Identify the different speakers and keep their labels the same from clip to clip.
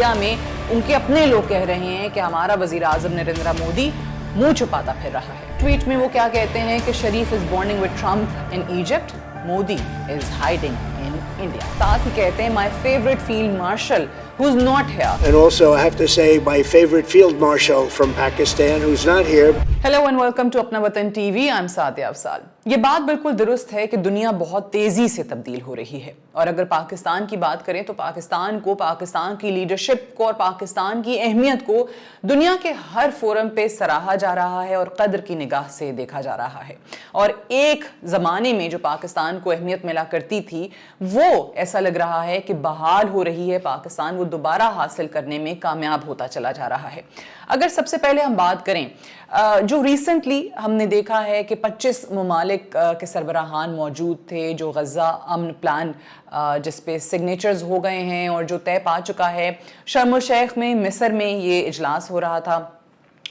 Speaker 1: India میں ان کے اپنے لوگ کہہ رہے ہیں کہ ہمارا وزیر اعظم نریندر مودی منہ چھپاتا پھر رہا ہے. ٹویٹ میں وہ کیا کہتے ہیں کہ Sharif is bonding with Trump in Egypt, Modi is hiding in India. ساتھ ہی کہتے ہیں my favorite field marshal who's not here.
Speaker 2: And also I have to say my favorite field marshal from Pakistan who's not here.
Speaker 1: Hello and welcome to اپنا وطن T V. I'm Sadia Afzal. یہ بات بالکل درست ہے کہ دنیا بہت تیزی سے تبدیل ہو رہی ہے, اور اگر پاکستان کی بات کریں تو پاکستان کو, پاکستان کی لیڈرشپ کو اور پاکستان کی اہمیت کو دنیا کے ہر فورم پہ سراہا جا رہا ہے اور قدر کی نگاہ سے دیکھا جا رہا ہے. اور ایک زمانے میں جو پاکستان کو اہمیت ملا کرتی تھی وہ ایسا لگ رہا ہے کہ بحال ہو رہی ہے, پاکستان وہ دوبارہ حاصل کرنے میں کامیاب ہوتا چلا جا رہا ہے. اگر سب سے پہلے ہم بات کریں جو ریسنٹلی ہم نے دیکھا ہے کہ 25 ممالک کے سربراہان موجود تھے, جو غزہ امن پلان جس پہ سگنیچرز ہو گئے ہیں اور جو طے پا چکا ہے. شرم الشیخ میں, مصر میں یہ اجلاس ہو رہا تھا,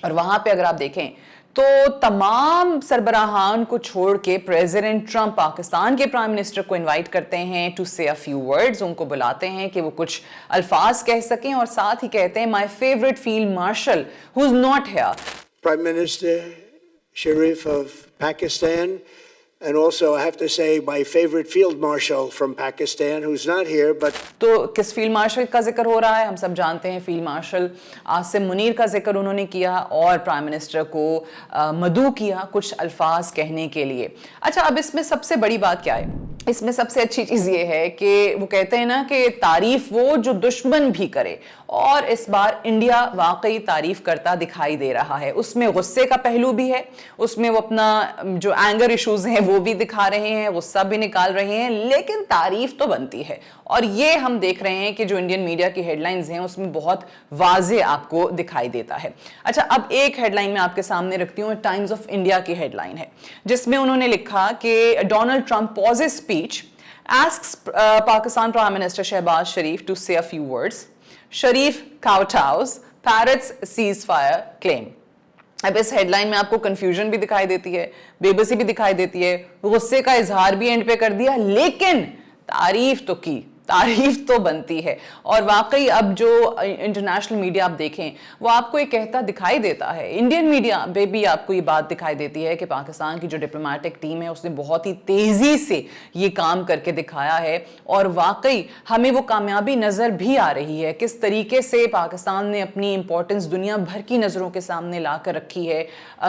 Speaker 1: اور وہاں پہ اگر آپ دیکھیں تو تمام سربراہان کو چھوڑ کے پریزیڈنٹ ٹرمپ پاکستان کے پرائم منسٹر کو انوائٹ کرتے ہیں ٹو سے اے فیو ورڈز. ان کو بلاتے ہیں کہ وہ کچھ الفاظ کہہ سکیں, اور ساتھ ہی کہتے ہیں my favourite field marshal who is not here.
Speaker 2: Prime Minister Sharif of Pakistan, and also I have to say my favorite field marshal from Pakistan who's not here but.
Speaker 1: تو کس فیلڈ مارشل کا ذکر ہو رہا ہے؟ ہم سب جانتے ہیں field marshal Asim Munir کا ذکر انہوں نے کیا اور پرائم منسٹر کو مدعو کیا کچھ الفاظ کہنے کے لیے. اچھا, اب اس میں سب سے بڑی بات کیا ہے؟ اس میں سب سے اچھی چیز یہ ہے کہ وہ کہتے ہیں نا کہ تعریف وہ جو دشمن بھی کرے, اور اس بار انڈیا واقعی تعریف کرتا دکھائی دے رہا ہے. اس میں غصے کا پہلو بھی ہے, اس میں وہ اپنا جو اینگر ایشوز ہیں وہ بھی دکھا رہے ہیں, غصہ بھی نکال رہے ہیں, لیکن تعریف تو بنتی ہے. اور یہ ہم دیکھ رہے ہیں کہ جو انڈین میڈیا کی ہیڈ لائنز ہیں اس میں بہت واضح آپ کو دکھائی دیتا ہے. اچھا, اب ایک ہیڈ لائن میں آپ کے سامنے رکھتی ہوں, ٹائمز آف انڈیا کی ہیڈ لائن ہے, جس میں انہوں نے لکھا کہ Donald Trump pauses speech, asks Pakistan Prime Minister Shehbaz Sharif to say a few words. Sharif kowtows, parrots ceasefire claim. اب اس ہیڈ لائن میں آپ کو کنفیوژن بھی دکھائی دیتی ہے, بے بسی بھی دکھائی دیتی ہے, غصے کا اظہار بھی اینڈ پہ کر دیا, لیکن تعریف تو کی, تعریف تو بنتی ہے. اور واقعی اب جو انٹرنیشنل میڈیا آپ دیکھیں وہ آپ کو یہ کہتا دکھائی دیتا ہے, انڈین میڈیا پہ بھی آپ کو یہ بات دکھائی دیتی ہے کہ پاکستان کی جو ڈپلومیٹک ٹیم ہے اس نے بہت ہی تیزی سے یہ کام کر کے دکھایا ہے, اور واقعی ہمیں وہ کامیابی نظر بھی آ رہی ہے. کس طریقے سے پاکستان نے اپنی امپورٹنس دنیا بھر کی نظروں کے سامنے لا کر رکھی ہے,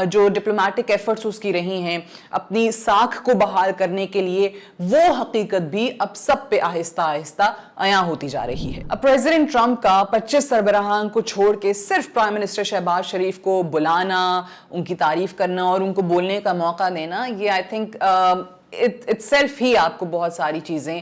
Speaker 1: جو ڈپلومیٹک ایفرٹس اس کی رہی ہیں اپنی ساکھ کو بحال کرنے کے لیے, وہ حقیقت بھی اب سب پہ آہستہ آہستہ عیاں ہوتی جا رہی ہے. اب پریزیڈنٹ ٹرمپ کا 25 سربراہان کو چھوڑ کے صرف پرائم منسٹر شہباز شریف کو بلانا, ان کی تعریف کرنا اور ان کو بولنے کا موقع دینا, یہ آئی تھنک itself ہی آپ کو بہت ساری چیزیں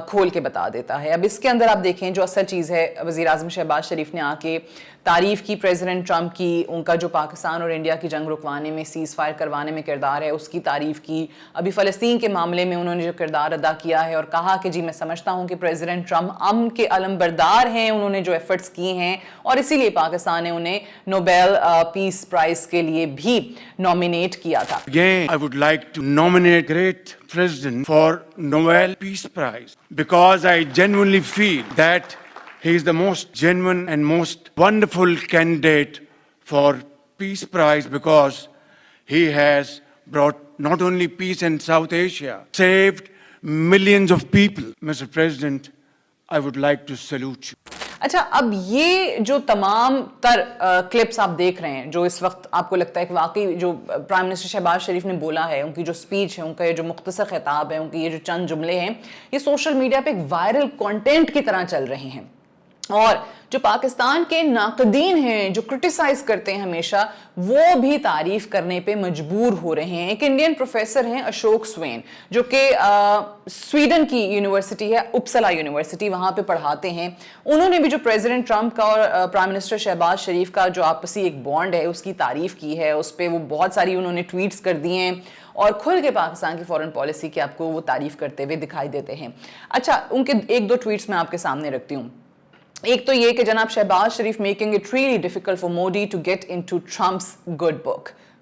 Speaker 1: کھول کے بتا دیتا ہے. اب اس کے اندر آپ دیکھیں جو اصل چیز ہے, وزیر اعظم شہباز شریف نے آ کے تعریف کی پریزیڈنٹ ٹرمپ کی, ان کا جو پاکستان اور انڈیا کی جنگ رکوانے میں, سیز فائر کروانے میں کردار ہے اس کی تعریف کی. ابھی فلسطین کے معاملے میں انہوں نے جو کردار ادا کیا ہے اور کہا کہ جی میں سمجھتا ہوں کہ پریزیڈنٹ ٹرمپ امن کے علم بردار ہیں, انہوں نے جو ایفرٹس کیے ہیں, اور اسی لیے پاکستان نے انہیں نوبیل پیس پرائز کے لیے بھی نامینیٹ کیا تھا.
Speaker 3: Again, I would like to nominate great President for Nobel Peace Prize because I genuinely feel that he is the most genuine and most wonderful candidate for Peace Prize because he has brought not only peace in South Asia, saved millions of people. Mr. President, I would like to salute you.
Speaker 1: اچھا, اب یہ جو تمام تر clips آپ دیکھ رہے ہیں جو اس وقت آپ کو لگتا ہے کہ واقعی جو پرائم منسٹر شہباز شریف نے بولا ہے, ان کی جو سپیچ ہے, ان کا یہ جو مختصر خطاب ہے, ان کی یہ جو چند جملے ہیں, یہ سوشل میڈیا پہ ایک وائرل کنٹینٹ کی طرح چل رہے ہیں. اور جو پاکستان کے ناقدین ہیں جو کرٹیسائز کرتے ہیں ہمیشہ, وہ بھی تعریف کرنے پہ مجبور ہو رہے ہیں. ایک انڈین پروفیسر ہیں اشوک سوین, جو کہ سویڈن کی یونیورسٹی ہے, اپسلا یونیورسٹی, وہاں پہ پڑھاتے ہیں. انہوں نے بھی جو پریزیڈنٹ ٹرمپ کا اور پرائم منسٹر شہباز شریف کا جو آپسی ایک بانڈ ہے اس کی تعریف کی ہے. اس پہ وہ بہت ساری انہوں نے ٹویٹس کر دیے ہیں اور کھل کے پاکستان کی فورن پالیسی کی آپ کو وہ تعریف کرتے ہوئے دکھائی دیتے ہیں. اچھا, ان کے ایک دو ٹویٹس میں آپ کے سامنے رکھتی ہوں. ایک تو یہ کہ جناب Shahbaz Sharif making it really difficult for Modi to get into Trump's good book.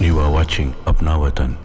Speaker 4: You are watching Apna Watan.